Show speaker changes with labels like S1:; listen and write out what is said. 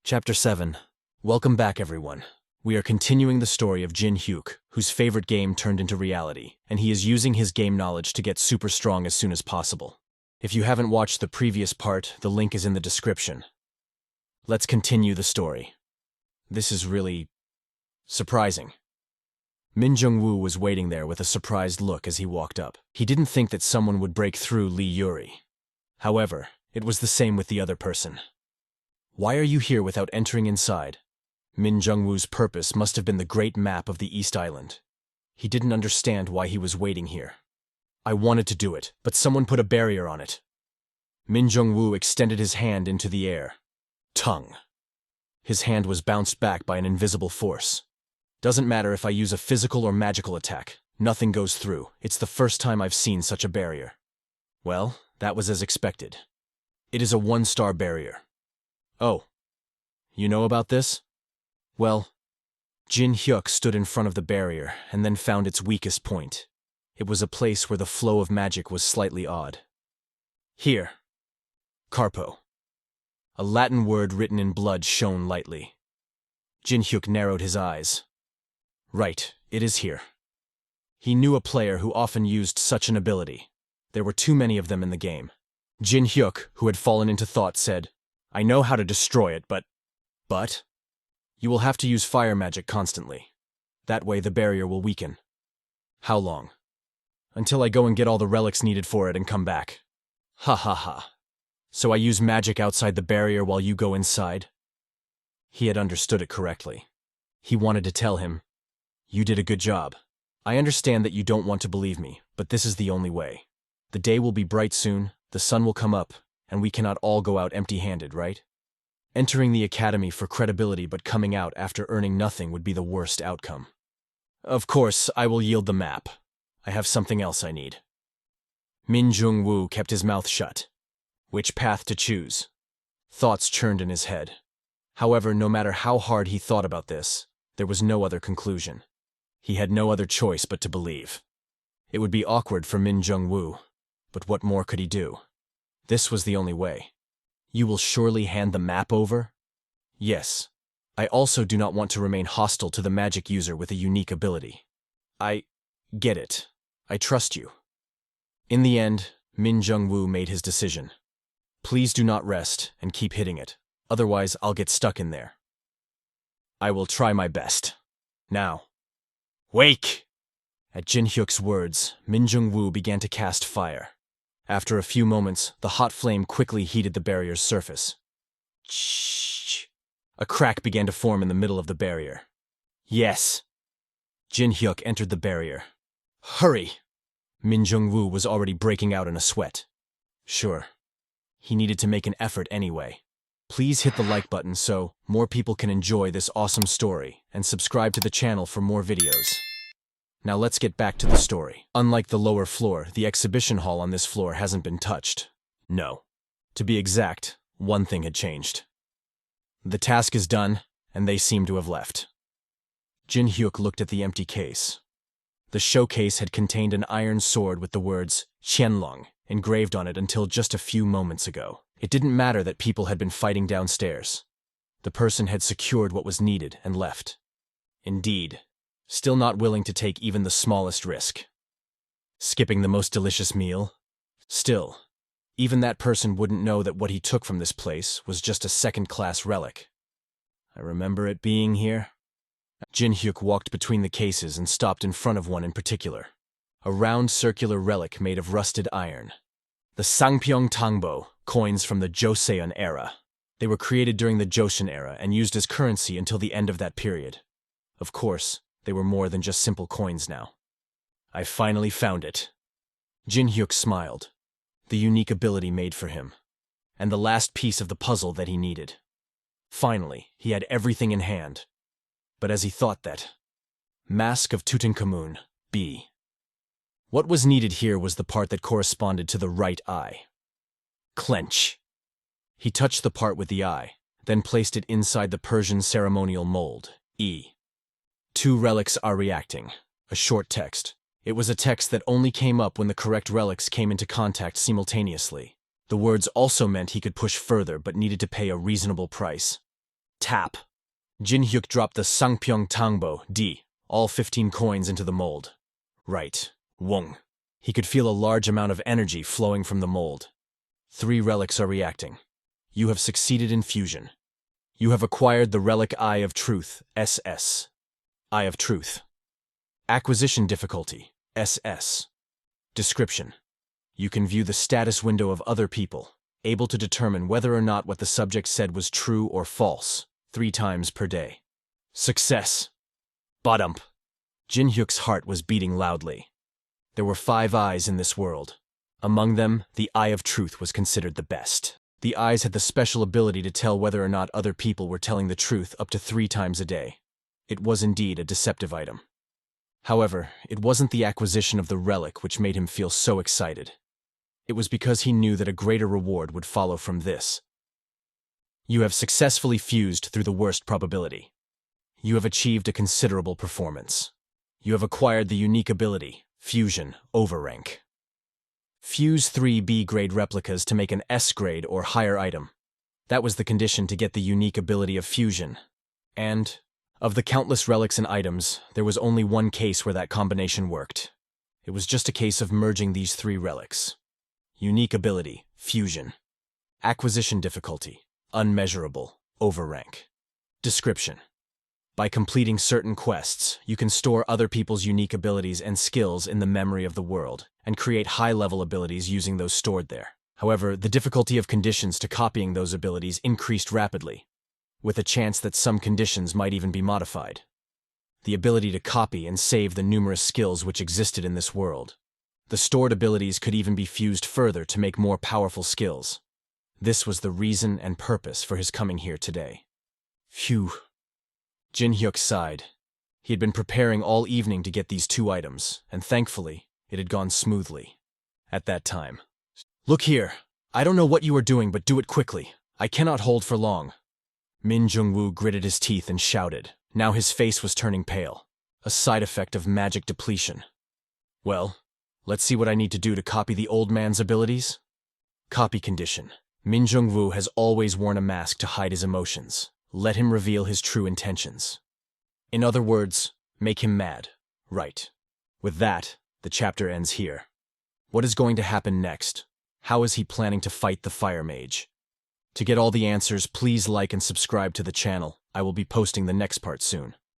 S1: Chapter 7. Welcome back, everyone. We are continuing the story of Jin Hyuk, whose favorite game turned into reality, and he is using his game knowledge to get super strong as soon as possible. If you haven't watched the previous part, the link is in the description. Let's continue the story. This is really surprising. Min Jung-woo was waiting there with a surprised look as he walked up. He didn't think that someone would break through Lee Yuri. However, it was the same with the other person. Why are you here without entering inside? Min Jung-woo's purpose must have been the great map of the East Island. He didn't understand why he was waiting here. I wanted to do it, but someone put a barrier on it. Min Jung-woo extended his hand into the air. Tongue. His hand was bounced back by an invisible force. Doesn't matter if I use a physical or magical attack. Nothing goes through. It's the first time I've seen such a barrier. Well, that was as expected. It is a 1-star barrier. Oh, you know about this? Well, Jin Hyuk stood in front of the barrier and then found its weakest point. It was a place where the flow of magic was slightly odd. Here. Carpo. A Latin word written in blood shone lightly. Jin Hyuk narrowed his eyes. Right, it is here. He knew a player who often used such an ability. There were too many of them in the game. Jin Hyuk, who had fallen into thought, said, I know how to destroy it, but... You will have to use fire magic constantly. That way the barrier will weaken. How long? Until I go and get all the relics needed for it and come back. Ha ha ha. So I use magic outside the barrier while you go inside? He had understood it correctly. He wanted to tell him, you did a good job. I understand that you don't want to believe me, but this is the only way. The day will be bright soon, the sun will come up, and we cannot all go out empty-handed, right? Entering the academy for credibility but coming out after earning nothing would be the worst outcome. Of course, I will yield the map. I have something else I need. Min Jung-woo kept his mouth shut. Which path to choose? Thoughts churned in his head. However, no matter how hard he thought about this, there was no other conclusion. He had no other choice but to believe. It would be awkward for Min Jung-woo, but what more could he do? This was the only way. You will surely hand the map over? Yes. I also do not want to remain hostile to the magic user with a unique ability. I get it. I trust you. In the end, Min Jung-woo made his decision. Please do not rest and keep hitting it. Otherwise, I'll get stuck in there. I will try my best. Now. Wake! At Jin Hyuk's words, Min Jung-woo began to cast fire. After a few moments, the hot flame quickly heated the barrier's surface. Shh! A crack began to form in the middle of the barrier. Yes! Jin Hyuk entered the barrier. Hurry! Min Jung-woo was already breaking out in a sweat. Sure. He needed to make an effort anyway. Please hit the like button so more people can enjoy this awesome story, and subscribe to the channel for more videos. Now let's get back to the story. Unlike the lower floor, the exhibition hall on this floor hasn't been touched. No. To be exact, one thing had changed. The task is done, and they seem to have left. Jin Hyuk looked at the empty case. The showcase had contained an iron sword with the words Qianlong engraved on it until just a few moments ago. It didn't matter that people had been fighting downstairs. The person had secured what was needed and left. Indeed, still not willing to take even the smallest risk. Skipping the most delicious meal? Still, even that person wouldn't know that what he took from this place was just a second-class relic. I remember it being here. Jin Hyuk walked between the cases and stopped in front of one in particular. A round circular relic made of rusted iron. The Sangpyeong Tangbo, coins from the Joseon era. They were created during the Joseon era and used as currency until the end of that period. Of course, they were more than just simple coins now. I finally found it. Jin Hyuk smiled. The unique ability made for him. And the last piece of the puzzle that he needed. Finally, he had everything in hand. But as he thought that, Mask of Tutankhamun, B. What was needed here was the part that corresponded to the right eye. Clench. He touched the part with the eye, then placed it inside the Persian ceremonial mold, E. 2 relics are reacting. A short text. It was a text that only came up when the correct relics came into contact simultaneously. The words also meant he could push further but needed to pay a reasonable price. Tap. Jin Hyuk dropped the Sangpyeong Tangbo, D, all 15 coins into the mold. Right. Wong. He could feel a large amount of energy flowing from the mold. 3 relics are reacting. You have succeeded in fusion. You have acquired the relic Eye of Truth, SS. Eye of Truth. Acquisition difficulty, SS. Description. You can view the status window of other people, able to determine whether or not what the subject said was true or false, 3 times per day. Success. Badump. Jin Hyuk's heart was beating loudly. There were 5 eyes in this world. Among them, the Eye of Truth was considered the best. The eyes had the special ability to tell whether or not other people were telling the truth up to 3 times a day. It was indeed a deceptive item. However, it wasn't the acquisition of the relic which made him feel so excited. It was because he knew that a greater reward would follow from this. You have successfully fused through the worst probability. You have achieved a considerable performance. You have acquired the unique ability, Fusion Overrank. Fuse 3 B-grade replicas to make an S-grade or higher item. That was the condition to get the unique ability of fusion. And, of the countless relics and items, there was only one case where that combination worked. It was just a case of merging these 3 relics. Unique ability, fusion. Acquisition difficulty, unmeasurable, overrank. Description. By completing certain quests, you can store other people's unique abilities and skills in the memory of the world, and create high-level abilities using those stored there. However, the difficulty of conditions to copying those abilities increased rapidly, with a chance that some conditions might even be modified. The ability to copy and save the numerous skills which existed in this world. The stored abilities could even be fused further to make more powerful skills. This was the reason and purpose for his coming here today. Phew. Jin Hyuk sighed. He had been preparing all evening to get these 2 items, and thankfully, it had gone smoothly. At that time. Look here. I don't know what you are doing, but do it quickly. I cannot hold for long. Min Jung-woo gritted his teeth and shouted. Now his face was turning pale. A side effect of magic depletion. Well, let's see what I need to do to copy the old man's abilities. Copy condition. Min Jung-woo has always worn a mask to hide his emotions. Let him reveal his true intentions. In other words, make him mad. Right. With that, the chapter ends here. What is going to happen next? How is he planning to fight the Fire Mage? To get all the answers, please like and subscribe to the channel. I will be posting the next part soon.